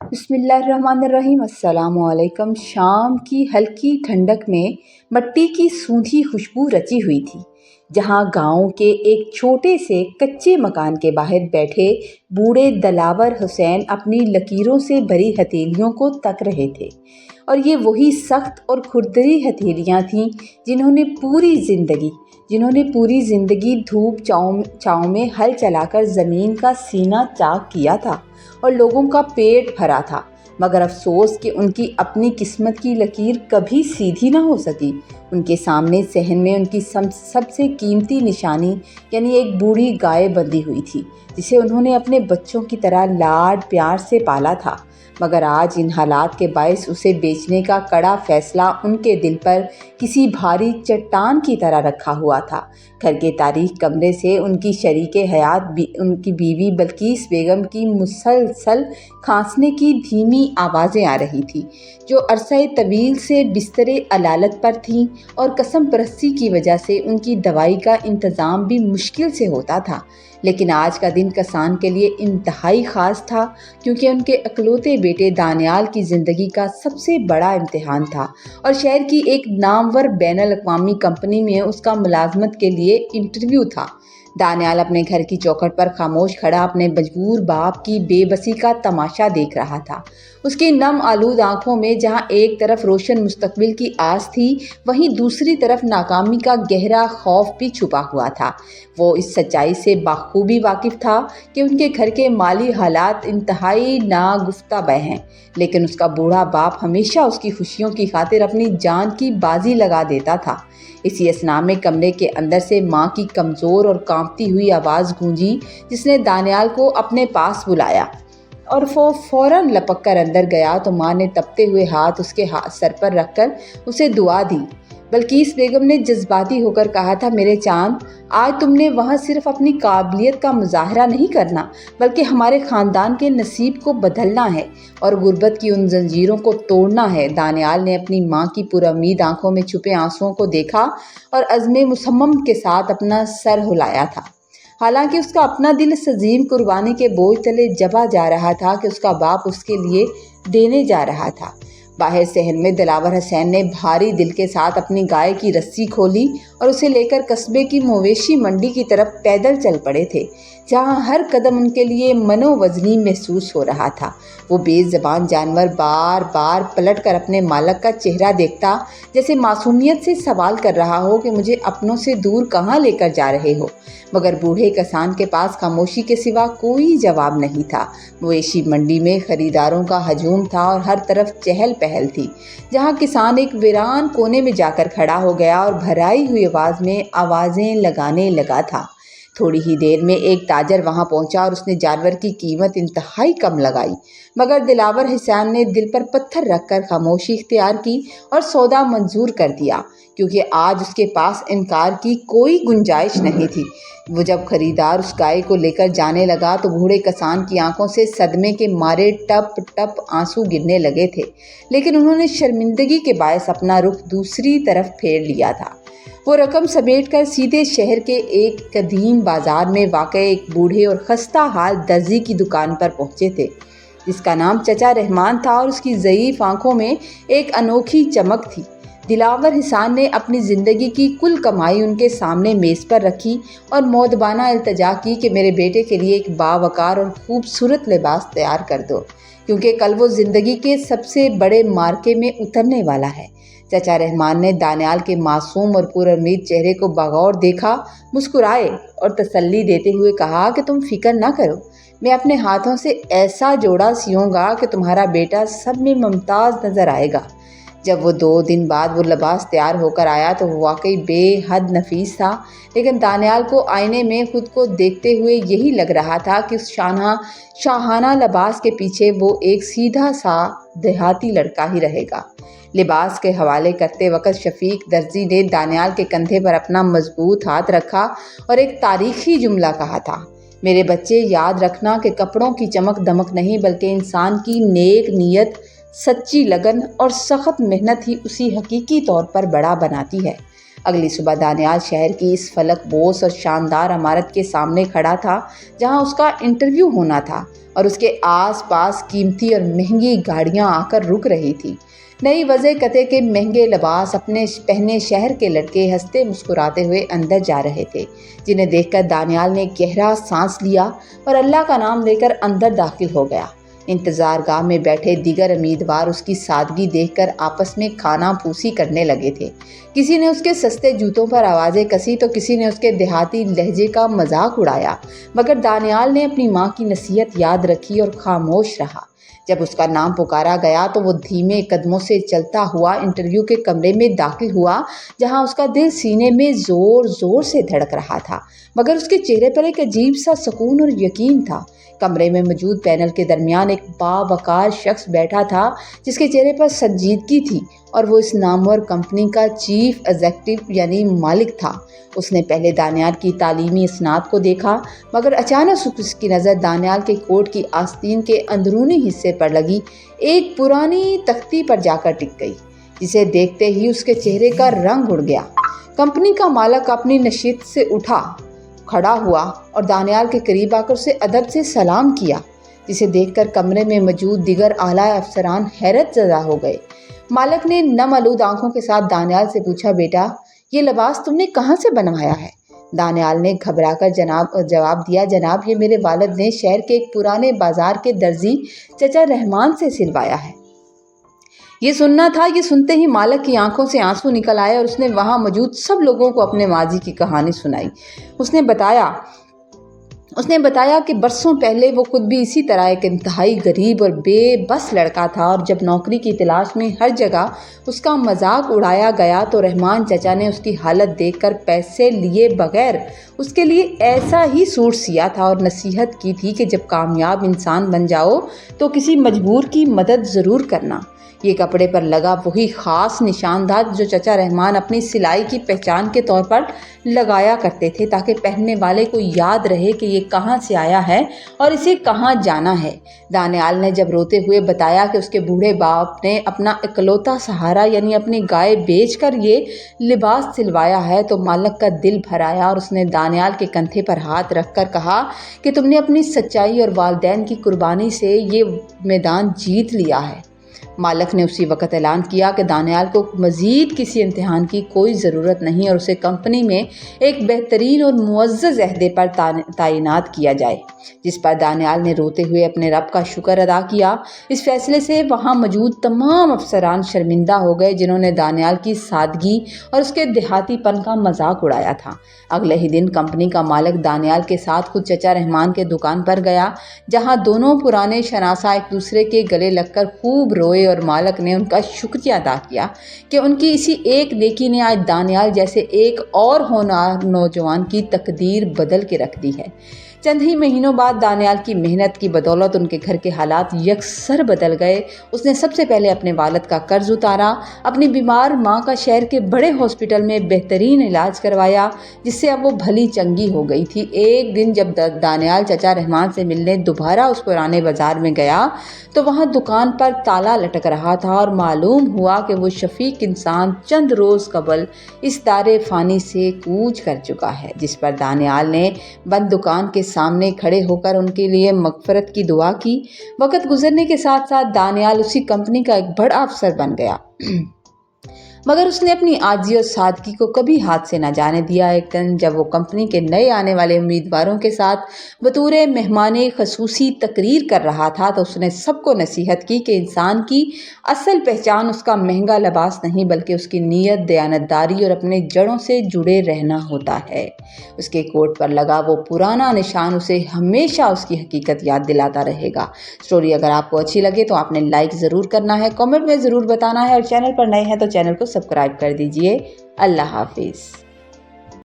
बिस्मिल्लाहिर्रहमानिर्रहीम। अस्सलाम वालेकुम। शाम की हल्की ठंडक में मट्टी की सूंधी खुशबू रची हुई थी, जहाँ गांव के एक छोटे से कच्चे मकान के बाहर बैठे बूढ़े दिलावर हुसैन अपनी लकीरों से भरी हथेलियों को तक रहे थे। और ये वही सख्त और खुरदरी हथेलियाँ थीं जिन्होंने पूरी ज़िंदगी धूप छाँव में हल चलाकर ज़मीन का सीना चाक किया था और लोगों का पेट भरा था। मगर अफसोस कि उनकी अपनी किस्मत की लकीर कभी सीधी ना हो सकी। उनके सामने सहन में उनकी सबसे कीमती निशानी यानी एक बूढ़ी गाय बंधी हुई थी, जिसे उन्होंने अपने बच्चों की तरह लाड प्यार से पाला था। मगर आज इन हालात के बायस उसे बेचने का कड़ा फैसला उनके दिल पर किसी भारी चट्टान की तरह रखा हुआ था। घर के तारीख कमरे से उनकी शरीके हयात उनकी बीवी बल्कीस बेगम की मुसलसल खांसने की धीमी आवाज़ें आ रही थी, जो अरसे तवील से बिस्तरे अलालत पर थीं और कसम परस्ती की वजह से उनकी दवाई का इंतज़ाम भी मुश्किल से होता था। लेकिन आज का दिन किसान के लिए इंतहाई ख़ास था, क्योंकि उनके अकलौते बेटे दानियाल की ज़िंदगी का सबसे बड़ा इम्तिहान था और शहर की एक नामवर बैनुल अक़वामी कंपनी में उसका मुलाजमत के लिए इंटरव्यू था। दानियाल अपने घर की चौखट पर खामोश खड़ा अपने मजबूर बाप की बेबसी का तमाशा देख रहा था। उसकी नम आलूद आंखों में जहां एक तरफ रोशन मुस्तकबिल की आस थी, वहीं दूसरी तरफ नाकामी का गहरा खौफ भी छुपा हुआ था। वो इस सच्चाई से बाखूबी वाकिफ था कि उनके घर के माली हालात इंतहाई नागुफ्ता हैं, लेकिन उसका बूढ़ा बाप हमेशा उसकी खुशियों की खातिर अपनी जान की बाजी लगा देता था। इसी असना में कमरे के अंदर से माँ की कमज़ोर और कांपती हुई आवाज़ गूंजी, जिसने दानियाल को अपने पास बुलाया और वो फ़ौरन लपक कर अंदर गया तो माँ ने तपते हुए हाथ उसके सर पर रखकर उसे दुआ दी। बल्कीस बेगम ने जज्बाती होकर कहा था, मेरे चांद, आज तुमने वहाँ सिर्फ अपनी काबिलियत का मुजाहरा नहीं करना, बल्कि हमारे ख़ानदान के नसीब को बदलना है और गुर्बत की उन जंजीरों को तोड़ना है। दानियाल ने अपनी माँ की पुरुम्मीद आंखों में छुपे आंसुओं को देखा और अज़्म मुसम्मम के साथ अपना सर हिलाया था। हालांकि उसका अपना दिल इस अजीम कुर्बानी के बोझ तले जबा जा रहा था कि उसका बाप उसके लिए देने जा रहा था। बाहर शहर में दिलावर हुसैन ने भारी दिल के साथ अपनी गाय की रस्सी खोली और उसे लेकर कस्बे की मवेशी मंडी की तरफ पैदल चल पड़े थे, जहां हर कदम उनके लिए मनोवजनी महसूस हो रहा था। वो बेज़बान जानवर बार बार पलटकर अपने मालक का चेहरा देखता, जैसे मासूमियत से सवाल कर रहा हो कि मुझे अपनों से दूर कहाँ लेकर जा रहे हो। मगर बूढ़े किसान के पास खामोशी के सिवा कोई जवाब नहीं था। मवेशी मंडी में खरीदारों का हजूम था और हर तरफ चहल पहल थी, जहां किसान एक वीरान कोने में जाकर खड़ा हो गया और भराई हुई आवाज़ में आवाज़ें लगाने लगा था। थोड़ी ही देर में एक ताजर वहां पहुंचा और उसने जानवर की कीमत इंतहाई कम लगाई, मगर दिलावर हुसैन ने दिल पर पत्थर रखकर खामोशी इख्तियार की और सौदा मंजूर कर दिया, क्योंकि आज उसके पास इनकार की कोई गुंजाइश नहीं थी। वो जब खरीदार उस गाय को लेकर जाने लगा तो बूढ़े किसान की आंखों से सदमे के मारे टप टप आंसू गिरने लगे थे, लेकिन उन्होंने शर्मिंदगी के बायस अपना रुख दूसरी तरफ फेर लिया था। वो रकम समेटकर सीधे शहर के एक कदीम बाजार में वाक़ एक बूढ़े और खस्ता हाल दर्जी की दुकान पर पहुंचे थे, जिसका नाम चचा रहमान था और उसकी ज़ईफ़ आंखों में एक अनोखी चमक थी। दिलावर हुसैन ने अपनी ज़िंदगी की कुल कमाई उनके सामने मेज़ पर रखी और मौदबाना इल्तजा की कि मेरे बेटे के लिए एक बावकार और खूबसूरत लिबास तैयार कर दो, क्योंकि कल वो ज़िंदगी के सबसे बड़े मार्के में उतरने वाला है। चचा रहमान ने दानियाल के मासूम और पुरुम्मीद चेहरे को बगौर देखा, मुस्कुराए और तसल्ली देते हुए कहा कि तुम फिक्र ना करो, मैं अपने हाथों से ऐसा जोड़ा सियूँगा कि तुम्हारा बेटा सब में मुमताज़ नज़र आएगा। जब वो 2 दिन बाद वो लिबास तैयार होकर आया तो वो वाकई बेहद नफीस था, लेकिन दानियाल को आईने में खुद को देखते हुए यही लग रहा था कि उस शाहाना लिबास के पीछे वो एक सीधा सा देहाती लड़का ही रहेगा। लिबास के हवाले करते वक्त शफीक दर्जी ने दानियाल के कंधे पर अपना मजबूत हाथ रखा और एक तारीखी जुमला कहा था, मेरे बच्चे, याद रखना कि कपड़ों की चमक दमक नहीं, बल्कि इंसान की नेक नीयत, सच्ची लगन और सख्त मेहनत ही उसी हकीकी तौर पर बड़ा बनाती है। اگلی صبح دانیال شہر کی اس فلک بوس اور شاندار عمارت کے سامنے کھڑا تھا جہاں اس کا انٹرویو ہونا تھا، اور اس کے آس پاس قیمتی اور مہنگی گاڑیاں آ کر رک رہی تھی۔ نئی وضع قطع کے مہنگے لباس اپنے پہنے شہر کے لڑکے ہنستے مسکراتے ہوئے اندر جا رہے تھے، جنہیں دیکھ کر دانیال نے گہرا سانس لیا اور اللہ کا نام لے کر اندر داخل ہو گیا۔ انتظار گاہ میں بیٹھے دیگر امیدوار اس کی سادگی دیکھ کر آپس میں کھانا پوسی کرنے لگے تھے۔ کسی نے اس کے سستے جوتوں پر آوازیں کسی تو کسی نے اس کے دیہاتی لہجے کا مذاق اڑایا، مگر دانیال نے اپنی ماں کی نصیحت یاد رکھی اور خاموش رہا۔ جب اس کا نام پکارا گیا تو وہ دھیمے قدموں سے چلتا ہوا انٹرویو کے کمرے میں داخل ہوا، جہاں اس کا دل سینے میں زور زور سے دھڑک رہا تھا، مگر اس کے چہرے پر ایک عجیب سا سکون اور یقین تھا۔ کمرے میں موجود پینل کے درمیان ایک باوقار شخص بیٹھا تھا جس کے چہرے پر سنجیدگی تھی، اور وہ اس نامور کمپنی کا چیف ایگزیکٹو یعنی مالک تھا۔ اس نے پہلے دانیال کی تعلیمی اسناد کو دیکھا، مگر اچانک اس کی نظر دانیال کے کوٹ کی آستین کے اندرونی حصے پر لگی ایک پرانی تختی پر جا کر ٹک گئی، جسے دیکھتے ہی اس کے چہرے کا رنگ اڑ گیا۔ کمپنی کا مالک اپنی نشست سے اٹھا کھڑا ہوا اور دانیال کے قریب آ کر اسے ادب سے سلام کیا، جسے دیکھ کر کمرے میں موجود دیگر اعلیٰ افسران حیرت زدہ ہو گئے۔ مالک نے نم آلود آنکھوں کے ساتھ دانیال سے پوچھا، بیٹا یہ لباس تم نے کہاں سے بنوایا ہے؟ دانیال نے گھبرا کر جواب دیا، جناب یہ میرے والد نے شہر کے ایک پرانے بازار کے درزی چچا رحمان سے سلوایا ہے۔ یہ سننا تھا۔ یہ سنتے ہی مالک کی آنکھوں سے آنسو نکل آئے اور اس نے وہاں موجود سب لوگوں کو اپنے ماضی کی کہانی سنائی۔ اس نے بتایا کہ برسوں پہلے وہ خود بھی اسی طرح ایک انتہائی غریب اور بے بس لڑکا تھا، اور جب نوکری کی تلاش میں ہر جگہ اس کا مذاق اڑایا گیا تو رحمان چچا نے اس کی حالت دیکھ کر پیسے لیے بغیر اس کے لیے ایسا ہی سوٹ سیا تھا اور نصیحت کی تھی کہ جب کامیاب انسان بن جاؤ تو کسی مجبور کی مدد ضرور کرنا۔ یہ کپڑے پر لگا وہی خاص نشان تھا جو چچا رحمان اپنی سلائی کی پہچان کے طور پر لگایا کرتے تھے، تاکہ پہننے والے کو یاد رہے کہ یہ کہاں سے آیا ہے اور اسے کہاں جانا ہے۔ دانیال نے جب روتے ہوئے بتایا کہ اس کے بوڑھے باپ نے اپنا اکلوتا سہارا یعنی اپنی گائے بیچ کر یہ لباس سلوایا ہے، تو مالک کا دل بھر آیا اور اس نے دانیال کے کندھے پر ہاتھ رکھ کر کہا کہ تم نے اپنی سچائی اور والدین کی قربانی سے یہ میدان جیت لیا ہے۔ مالک نے اسی وقت اعلان کیا کہ دانیال کو مزید کسی امتحان کی کوئی ضرورت نہیں اور اسے کمپنی میں ایک بہترین اور معزز عہدے پر تعینات کیا جائے، جس پر دانیال نے روتے ہوئے اپنے رب کا شکر ادا کیا۔ اس فیصلے سے وہاں موجود تمام افسران شرمندہ ہو گئے جنہوں نے دانیال کی سادگی اور اس کے دیہاتی پن کا مذاق اڑایا تھا۔ اگلے ہی دن کمپنی کا مالک دانیال کے ساتھ خود چچا رحمان کے دکان پر گیا، جہاں دونوں پرانے شناسہ ایک دوسرے کے گلے لگ کر خوب روئے، اور مالک نے ان کا شکریہ ادا کیا کہ ان کی اسی ایک نیکی نے آج دانیال جیسے ایک اور ہونہار نوجوان کی تقدیر بدل کے رکھ دی ہے۔ چند ہی مہینوں بعد دانیال کی محنت کی بدولت ان کے گھر کے حالات یکسر بدل گئے۔ اس نے سب سے پہلے اپنے والد کا قرض اتارا، اپنی بیمار ماں کا شہر کے بڑے ہاسپٹل میں بہترین علاج کروایا، جس سے اب وہ بھلی چنگی ہو گئی تھی۔ ایک دن جب دانیال چچا رحمان سے ملنے دوبارہ اس پرانے بازار میں گیا تو وہاں دکان پر تالا لٹک رہا تھا، اور معلوم ہوا کہ وہ شفیق انسان چند روز قبل اس دار فانی سے کوچ کر چکا ہے، جس پر دانیال نے بند دکان کے سامنے کھڑے ہو کر ان کے لیے مغفرت کی دعا کی۔ وقت گزرنے کے ساتھ ساتھ دانیال اسی کمپنی کا ایک بڑا افسر بن گیا، مگر اس نے اپنی عاجزی اور سادگی کو کبھی ہاتھ سے نہ جانے دیا۔ ایک دن جب وہ کمپنی کے نئے آنے والے امیدواروں کے ساتھ بطور مہمان خصوصی تقریر کر رہا تھا تو اس نے سب کو نصیحت کی کہ انسان کی اصل پہچان اس کا مہنگا لباس نہیں بلکہ اس کی نیت، دیانتداری اور اپنے جڑوں سے جڑے رہنا ہوتا ہے۔ اس کے کوٹ پر لگا وہ پرانا نشان اسے ہمیشہ اس کی حقیقت یاد دلاتا رہے گا۔ سٹوری اگر آپ کو اچھی لگے تو آپ نے لائک ضرور کرنا ہے، کمنٹ میں ضرور بتانا ہے، اور چینل پر نئے ہیں تو چینل کو سبسکرائب کر دیجئے۔ اللہ حافظ۔